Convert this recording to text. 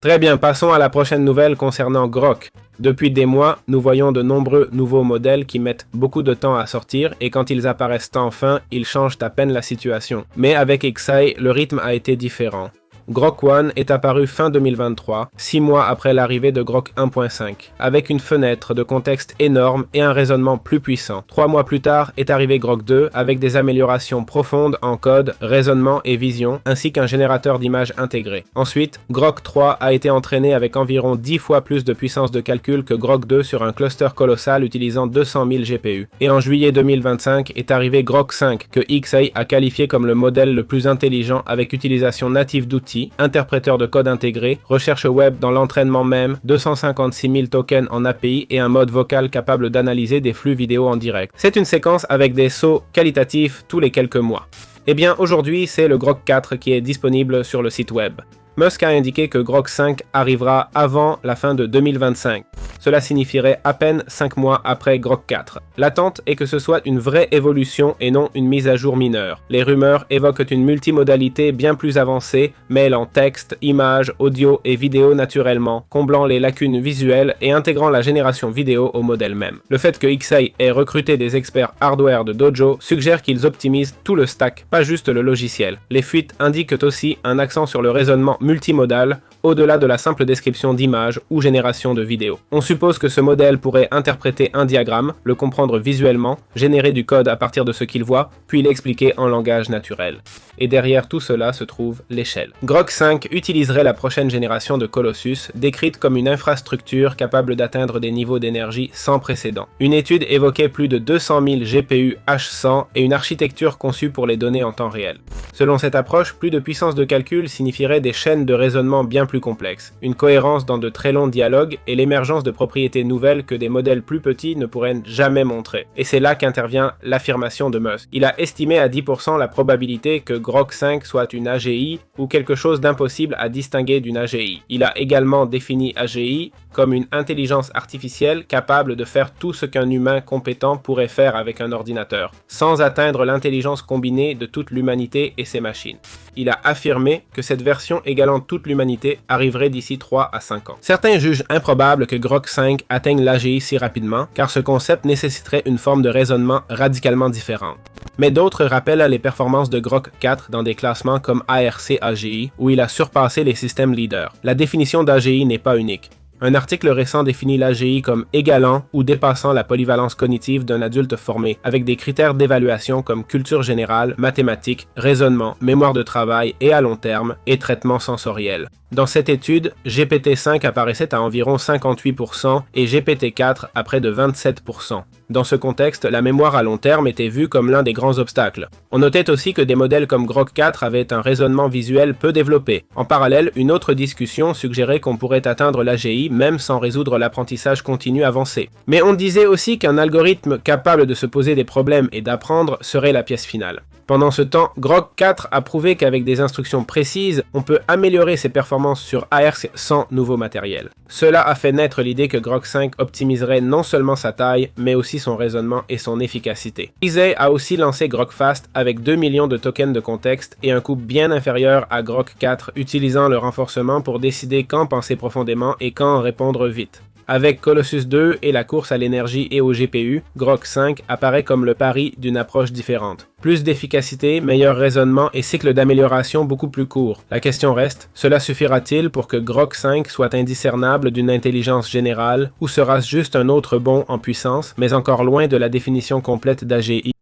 Très bien, passons à la prochaine nouvelle concernant Grok. Depuis des mois, nous voyons de nombreux nouveaux modèles qui mettent beaucoup de temps à sortir et quand ils apparaissent enfin, ils changent à peine la situation. Mais avec Xai, le rythme a été différent. Grok One est apparu fin 2023, 6 mois après l'arrivée de Grok 1.5, avec une fenêtre de contexte énorme et un raisonnement plus puissant. 3 mois plus tard est arrivé Grok 2 avec des améliorations profondes en code, raisonnement et vision, ainsi qu'un générateur d'images intégré. Ensuite, Grok 3 a été entraîné avec environ 10 fois plus de puissance de calcul que Grok 2 sur un cluster colossal utilisant 200 000 GPU. Et en juillet 2025 est arrivé Grok 5 que Xai a qualifié comme le modèle le plus intelligent avec utilisation native d'outils, interpréteur de code intégré, recherche web dans l'entraînement même, 256 000 tokens en API et un mode vocal capable d'analyser des flux vidéo en direct. C'est une séquence avec des sauts qualitatifs tous les quelques mois. Eh bien aujourd'hui c'est le Grok 4 qui est disponible sur le site web. Musk a indiqué que Grok 5 arrivera avant la fin de 2025. Cela signifierait à peine 5 mois après Grok 4. L'attente est que ce soit une vraie évolution et non une mise à jour mineure. Les rumeurs évoquent une multimodalité bien plus avancée, mêlant texte, images, audio et vidéo naturellement, comblant les lacunes visuelles et intégrant la génération vidéo au modèle même. Le fait que Xai ait recruté des experts hardware de Dojo suggère qu'ils optimisent tout le stack, pas juste le logiciel. Les fuites indiquent aussi un accent sur le raisonnement multimodal, au-delà de la simple description d'images ou génération de vidéos. On suppose que ce modèle pourrait interpréter un diagramme, le comprendre visuellement, générer du code à partir de ce qu'il voit, puis l'expliquer en langage naturel. Et derrière tout cela se trouve l'échelle. Grok 5 utiliserait la prochaine génération de Colossus, décrite comme une infrastructure capable d'atteindre des niveaux d'énergie sans précédent. Une étude évoquait plus de 200 000 GPU H100 et une architecture conçue pour les données en temps réel. Selon cette approche, plus de puissance de calcul signifierait des chaînes de raisonnement bien plus complexes, une cohérence dans de très longs dialogues et l'émergence de propriétés nouvelles que des modèles plus petits ne pourraient jamais montrer. Et c'est là qu'intervient l'affirmation de Musk. Il a estimé à 10% la probabilité que Grok 5 soit une AGI ou quelque chose d'impossible à distinguer d'une AGI. Il a également défini AGI comme une intelligence artificielle capable de faire tout ce qu'un humain compétent pourrait faire avec un ordinateur, sans atteindre l'intelligence combinée de toute l'humanité et ses machines. Il a affirmé que cette version égalant toute l'humanité arriverait d'ici 3 à 5 ans. Certains jugent improbable que Grok 5 atteigne l'AGI si rapidement, car ce concept nécessiterait une forme de raisonnement radicalement différente. Mais d'autres rappellent les performances de Grok 4 dans des classements comme ARC AGI, où il a surpassé les systèmes leaders. La définition d'AGI n'est pas unique. Un article récent définit l'AGI comme égalant ou dépassant la polyvalence cognitive d'un adulte formé, avec des critères d'évaluation comme culture générale, mathématiques, raisonnement, mémoire de travail et à long terme, et traitement sensoriel. Dans cette étude, GPT-5 apparaissait à environ 58% et GPT-4 à près de 27%. Dans ce contexte, la mémoire à long terme était vue comme l'un des grands obstacles. On notait aussi que des modèles comme Grok 4 avaient un raisonnement visuel peu développé. En parallèle, une autre discussion suggérait qu'on pourrait atteindre l'AGI même sans résoudre l'apprentissage continu avancé. Mais on disait aussi qu'un algorithme capable de se poser des problèmes et d'apprendre serait la pièce finale. Pendant ce temps, Grok 4 a prouvé qu'avec des instructions précises, on peut améliorer ses performances sur ARC sans nouveau matériel. Cela a fait naître l'idée que Grok 5 optimiserait non seulement sa taille, mais aussi son raisonnement et son efficacité. Xai a aussi lancé Grok Fast avec 2 millions de tokens de contexte et un coût bien inférieur à Grok 4, utilisant le renforcement pour décider quand penser profondément et quand répondre vite. Avec Colossus 2 et la course à l'énergie et au GPU, Grok 5 apparaît comme le pari d'une approche différente. Plus d'efficacité, meilleur raisonnement et cycle d'amélioration beaucoup plus court. La question reste, cela suffira-t-il pour que Grok 5 soit indiscernable d'une intelligence générale ou sera-ce juste un autre bond en puissance, mais encore loin de la définition complète d'AGI?